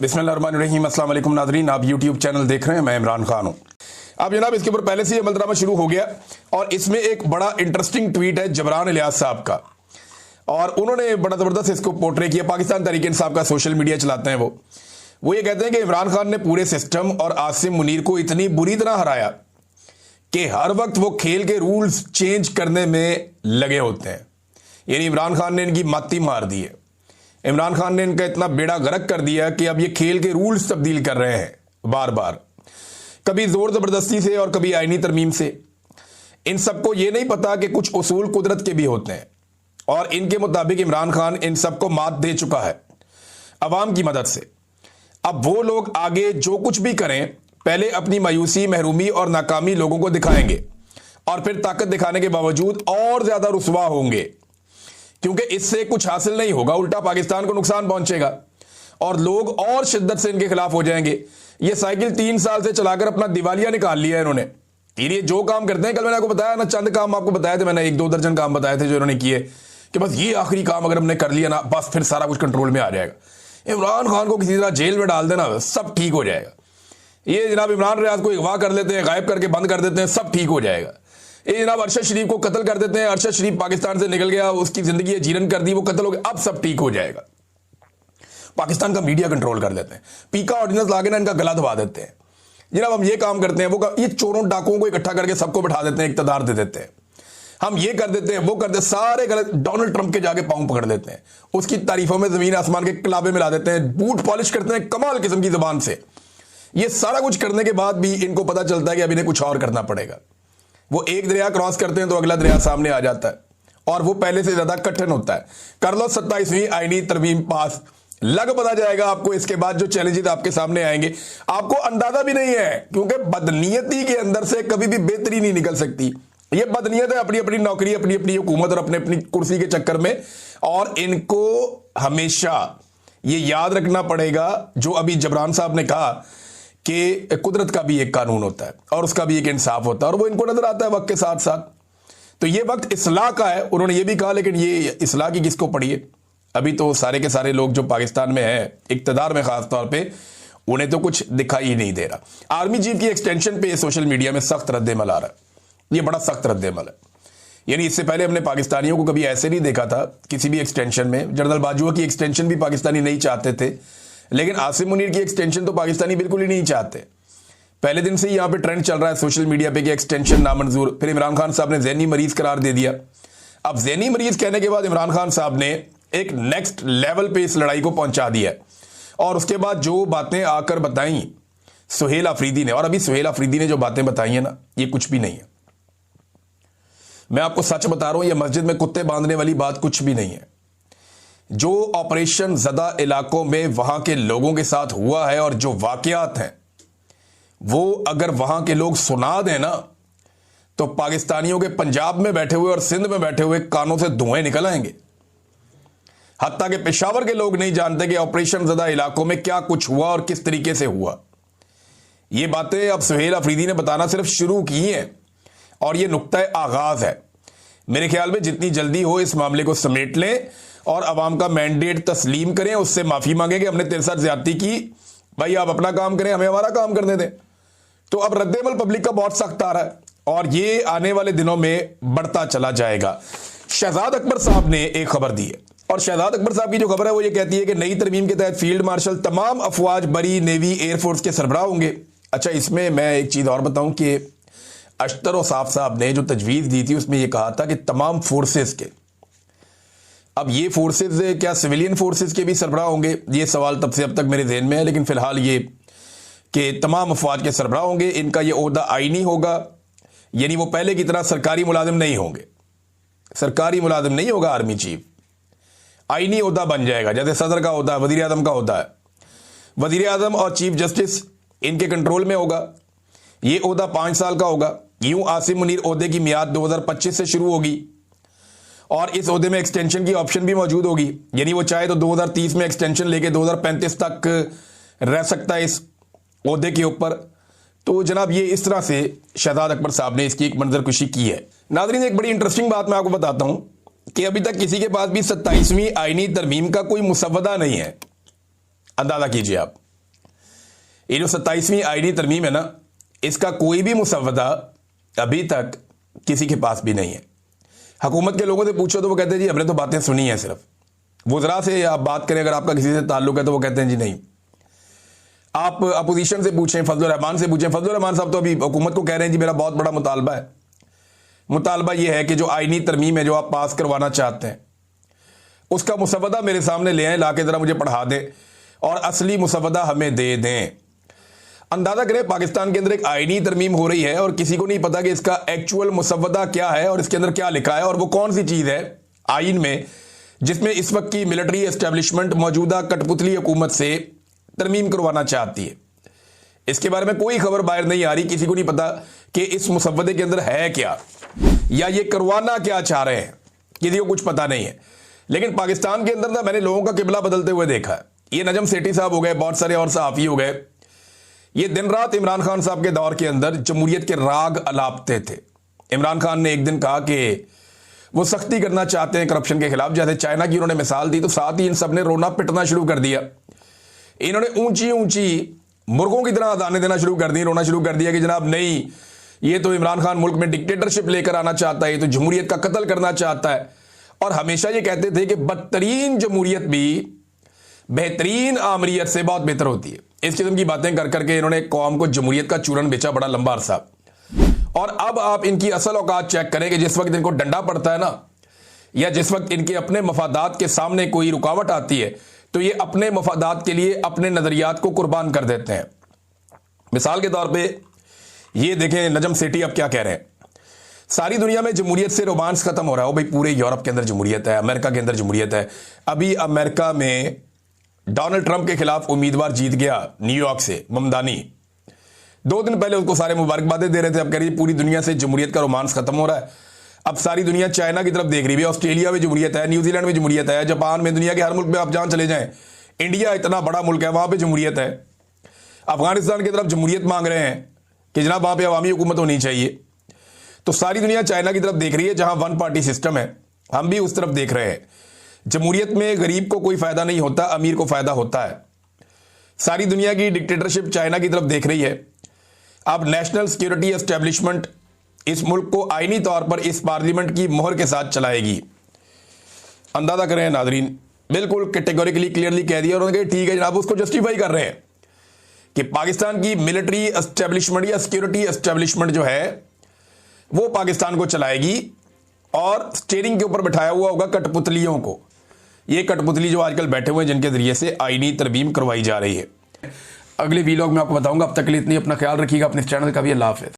बिस्मिल्लाहिर्रहमानिर्रहीम। अस्सलाम वालेकुम नाज़रीन, आप यूट्यूब चैनल देख रहे हैं, मैं इमरान खान हूं। अब जनाब इसके ऊपर पहले से ही अमलदरामा शुरू हो गया और इसमें एक बड़ा इंटरेस्टिंग ट्वीट है जबरान इलियास साहब का, और उन्होंने बड़ा ज़बरदस्त इसको पोर्ट्रे किया। पाकिस्तान तहरीक इंसाफ का सोशल मीडिया चलाते हैं वो ये कहते हैं कि इमरान खान ने पूरे सिस्टम और आसिम मुनीर को इतनी बुरी तरह हराया कि हर वक्त वो खेल के रूल्स चेंज करने में लगे होते हैं। यानी इमरान खान ने इनकी माती मार दी है। इमरान खान ने इनका इतना बेड़ा गर्क कर दिया कि अब ये खेल के रूल्स तब्दील कर रहे हैं बार बार, कभी जोर जबरदस्ती से और कभी आईनी तरमीम से। इन सबको ये नहीं पता कि कुछ उसूल कुदरत के भी होते हैं, और इनके मुताबिक इमरान खान इन सबको मात दे चुका है अवाम की मदद से। अब वो लोग आगे जो कुछ भी करें, पहले अपनी मायूसी, महरूमी और नाकामी लोगों को दिखाएंगे और फिर ताकत दिखाने के बावजूद और ज्यादा रुसवा होंगे, क्योंकि इससे कुछ हासिल नहीं होगा, उल्टा पाकिस्तान को नुकसान पहुंचेगा और लोग और शिद्दत से इनके खिलाफ हो जाएंगे। ये साइकिल 3 साल से चलाकर अपना दिवालिया निकाल लिया है इन्होंने। ये जो काम करते हैं, कल मैंने आपको बताया ना, चंद काम आपको बताए थे मैंने, 1-2 दर्जन काम बताए थे जो इन्होंने किए, कि बस ये आखिरी काम अगर हमने कर लिया ना, बस फिर सारा कुछ कंट्रोल में आ जाएगा। इमरान खान को किसी तरह जेल में डाल देना, सब ठीक हो जाएगा। ये जनाब इमरान रियाज को अगवा कर लेते हैं, गायब करके बंद कर देते हैं, सब ठीक हो जाएगा। ये जनाब अरशद शरीफ को कत्ल कर देते हैं, अरशद शरीफ पाकिस्तान से निकल गया, उसकी जिंदगी जीरन कर दी, वो कत्ल हो गया, अब सब ठीक हो जाएगा। पाकिस्तान का मीडिया कंट्रोल कर देते हैं, पीका ऑर्डिनेंस लाके ना इनका गला दबा देते हैं। जनाब हम ये काम करते हैं, वो ये चोरों डाकुओं को इकट्ठा करके सबको बिठा देते हैं, इक़्तिदार दे देते हैं। हम ये कर देते हैं, वो कर देते, सारे गलत। डोनाल्ड ट्रंप के जाके पांव पकड़ लेते हैं, उसकी तारीफों में जमीन आसमान के किलाबे मिला देते हैं, बूट पॉलिश करते हैं कमाल किस्म की जबान से। ये सारा कुछ करने के बाद भी इनको पता चलता है कि अब इन्हें कुछ और करना पड़ेगा। वो एक दरिया क्रॉस करते हैं तो अगला दरिया सामने आ जाता है, और वो पहले से ज्यादा कठिन होता है। कर लो 27वीं आईनी तरमीम पास, लग पता जाएगा आपको इसके बाद जो चैलेंजेस आपके सामने आएंगे, आपको अंदाजा भी नहीं है, क्योंकि बदनीयती के अंदर से कभी भी बेहतरी नहीं निकल सकती। ये बदनीयत है, अपनी अपनी नौकरी, अपनी अपनी हुकूमत और अपने अपनी कुर्सी के चक्कर में, और इनको हमेशा ये याद रखना पड़ेगा जो अभी जबरान साहब ने कहा कि कुदरत का भी एक कानून होता है और उसका भी एक इंसाफ होता है, और वो इनको नजर आता है वक्त के साथ साथ। तो ये वक्त इस्लाह का है, उन्होंने ये भी कहा, लेकिन ये इस्लाह की किसको पड़ी है? अभी तो सारे के सारे लोग जो पाकिस्तान में है, इक्तदार में खास तौर पे, उन्हें तो कुछ दिखाई ही नहीं दे रहा। आर्मी चीफ की एक्सटेंशन पे सोशल मीडिया में सख्त रद्देमल आ रहा है, ये बड़ा सख्त रद्देमल है। यानी इससे पहले हमने पाकिस्तानियों को कभी ऐसे नहीं देखा था किसी भी एक्सटेंशन में। जनरल बाजवा की एक्सटेंशन भी पाकिस्तानी नहीं चाहते थे, लेकिन आसिम मुनीर की एक्सटेंशन तो पाकिस्तानी बिल्कुल ही नहीं चाहते। पहले दिन से ही यहां पे ट्रेंड चल रहा है सोशल मीडिया पे कि एक्सटेंशन नामंजूर। फिर इमरान खान साहब ने ज़हनी मरीज करार दे दिया। अब ज़हनी मरीज कहने के बाद इमरान खान साहब ने एक नेक्स्ट लेवल पे इस लड़ाई को पहुंचा दिया है, और उसके बाद जो बातें आकर बताई सुहेल अफरीदी ने, और अभी सुहेल अफरीदी ने जो बातें बताई है ना, ये कुछ भी नहीं है। मैं आपको सच बता रहा हूं, ये मस्जिद में कुत्ते बांधने वाली बात कुछ भी नहीं है। जो ऑपरेशन ज़दा इलाकों में वहां के लोगों के साथ हुआ है और जो वाकयात हैं, वो अगर वहां के लोग सुना दें ना, तो पाकिस्तानियों के पंजाब में बैठे हुए और सिंध में बैठे हुए कानों से धुएं निकल आएंगे। हत्ता के पेशावर के लोग नहीं जानते कि ऑपरेशन ज़दा इलाकों में क्या कुछ हुआ और किस तरीके से हुआ। ये बातें अब सुहेल अफरीदी ने बताना सिर्फ शुरू की हैं, और ये नुक्ता आगाज है। मेरे ख्याल में जितनी जल्दी हो इस मामले को समेट लें और अवाम का मैंडेट तस्लीम करें, उससे माफी मांगें कि हमने तेरे साथ ज्यादती की, भाई आप अपना काम करें, हमें हमारा काम करने दें। तो अब रद्देमल पब्लिक का बहुत सख्त आ रहा है, और ये आने वाले दिनों में बढ़ता चला जाएगा। शहजाद अकबर साहब ने एक खबर दी है, और शहजाद अकबर साहब की जो खबर है वो ये कहती है कि नई तरमीम के तहत फील्ड मार्शल तमाम अफवाज, बरी, नेवी, एयरफोर्स के सरबराह होंगे। अच्छा, इसमें मैं एक चीज और बताऊं कि अख्तर औसाफ साहब ने जो तजवीज़ दी थी उसमें यह कहा था कि तमाम फोर्सेस के, अब ये फोर्सेस क्या सिविलियन फोर्सेस के भी सरबराह होंगे? ये सवाल तब से अब तक मेरे ज़हन में है, लेकिन फिलहाल ये कि तमाम अफवाज के सरबराह होंगे। इनका ये ओहदा आईनी होगा, यानी वो पहले की तरह सरकारी मुलाजिम नहीं होंगे, सरकारी मुलाजिम नहीं होगा आर्मी चीफ, आईनी ओहदा बन जाएगा, जैसे सदर का होता है, वजीर आजम का होता है। वजीर आजम और चीफ जस्टिस इनके कंट्रोल में होगा। ये ओहदा 5 साल का होगा। यूं आसिम मुनीर ओहदे की मियाद 2025 से शुरू होगी, और इस ओहदे में एक्सटेंशन की ऑप्शन भी मौजूद होगी, यानी वो चाहे तो 2030 में एक्सटेंशन लेके 2035 तक रह सकता है इस ओहदे के ऊपर। तो जनाब ये इस तरह से शहजाद अकबर साहब ने इसकी एक मंजरकुशी की है। नाज़रीन, एक बड़ी इंटरेस्टिंग बात मैं आपको बताता हूं कि अभी तक किसी के पास भी 27वीं आईनी तरमीम का कोई मुसव्वदा नहीं है। अंदाजा कीजिए आप, ये जो 27वीं आईनी तरमीम है ना, इसका कोई भी मुसव्वदा अभी तक किसी के पास भी नहीं है। हुकूमत के लोगों से पूछो तो वो कहते हैं जी हमने तो बातें सुनी हैं, सिर्फ वज़रा से आप बात करें अगर आपका किसी से ताल्लुक है तो वो कहते हैं जी नहीं। आप अपोजिशन से पूछें, फजलुर रहमान से पूछें, फजलुर रहमान साहब तो अभी हुकूमत को कह रहे हैं जी मेरा बहुत बड़ा मुतालबा है। मुतालबा ये है कि जो आईनी तरमीम है जो आप पास करवाना चाहते हैं उसका मुसव्वदा मेरे सामने ले आए, ला के ज़रा मुझे पढ़ा दें और असली मुसव्वदा हमें दे दें। अंदाज़ा करें पाकिस्तान के अंदर एक आईनी तरमीम हो रही है और किसी को नहीं पता कि इसका एक्चुअल मुसव्वदा क्या है और इसके अंदर क्या लिखा है और वो कौन सी चीज़ है आइन में जिसमें इस वक्त की मिलिट्री एस्टेब्लिशमेंट मौजूदा कठपुतली हुकूमत से तरमीम करवाना चाहती है। इसके बारे में कोई खबर बाहर नहीं आ रही, किसी को नहीं पता कि इस मुसव्वदे के अंदर है क्या या ये करवाना क्या चाह रहे हैं, किसी को कुछ पता नहीं है। लेकिन पाकिस्तान के अंदर ना मैंने लोगों का किबला बदलते हुए देखा है। ये नजम सेठी साहब हो गए, बहुत सारे और सहाफ़ी हो गए, ये दिन रात इमरान खान साहब के दौर के अंदर जमहूरियत के राग अलापते थे। इमरान खान ने एक दिन कहा कि वो सख्ती करना चाहते हैं करप्शन के खिलाफ, जैसे चाइना की उन्होंने मिसाल दी, तो साथ ही इन सब ने रोना पिटना शुरू कर दिया। इन्होंने ऊंची ऊंची मुर्गों की तरह अदाने देना शुरू कर दी, रोना शुरू कर दिया कि जनाब नहीं, ये तो इमरान खान मुल्क में डिक्टेटरशिप लेकर आना चाहता है, ये तो जमहूरियत का कत्ल करना चाहता है। और हमेशा ये कहते थे कि बदतरीन जमहूरियत भी बेहतरीन आमरीयत से बहुत बेहतर होती है। इस किस्म की बातें कर करके इन्होंने कौम को जमहूरियत का चूरन बेचा बड़ा लंबा अरसा। और अब आप इनकी असल औकात चेक करें कि जिस वक्त इनको डंडा पड़ता है ना, या जिस वक्त इनके अपने मफादात के सामने कोई रुकावट आती है तो ये अपने मफादात के लिए अपने नजरियात को कुर्बान कर देते हैं। मिसाल के तौर पे ये देखें नजम सेठी अब क्या कह रहे हैं, सारी दुनिया में जमहूरियत से रोमांस खत्म हो रहा है। भाई पूरे यूरोप के अंदर जमहूरियत है, अमेरिका के अंदर जमहूरियत है। अभी अमेरिका में डोनाल्ड ट्रंप के खिलाफ उम्मीदवार जीत गया न्यूयॉर्क से, ममदानी। 2 दिन पहले उसको सारे मुबारकबादें दे रहे थे, अब कह रही पूरी दुनिया से जमहूरियत का रोमांस खत्म हो रहा है। अब सारी दुनिया चाइना की तरफ देख रही है, ऑस्ट्रेलिया में जमहूरियत है, न्यूजीलैंड में जमहूरियत है, जापान में, दुनिया के हर मुल्क में आप जहां चले जाएं, इंडिया इतना बड़ा मुल्क है वहां पर जमहूरियत है। अफगानिस्तान की तरफ जमहूरियत मांग रहे हैं कि जनाब वहां पर अवामी हुकूमत होनी चाहिए। तो सारी दुनिया चाइना की तरफ देख रही है जहां 1 पार्टी सिस्टम है, हम भी उस तरफ देख रहे हैं। जमहूरियत में गरीब को कोई फायदा नहीं होता, अमीर को फायदा होता है। सारी दुनिया की डिक्टेटरशिप चाइना की तरफ देख रही है। अब नेशनल सिक्योरिटी एस्टेब्लिशमेंट इस मुल्क को आईनी तौर पर इस पार्लियामेंट की मोहर के साथ चलाएगी। अंदाजा करें नाजरीन, बिल्कुल कैटेगोरिकली क्लियरली कह दिया उन्होंने कि ठीक है जनाब, उसको जस्टिफाई कर रहे हैं कि पाकिस्तान की मिलिट्री एस्टेब्लिशमेंट या सिक्योरिटी एस्टेब्लिशमेंट जो है वो पाकिस्तान को चलाएगी और स्टीयरिंग के ऊपर बैठाया हुआ होगा कठपुतलियों को। ये कठपुतली जो आजकल बैठे हुए हैं जिनके जरिए से आईनी तरमीम करवाई जा रही है। अगले वीलॉग में आपको बताऊंगा। अब तक के लिए इतनी, अपना ख्याल रखिएगा, अपने चैनल का भी अल्लाह हाफ़िज़।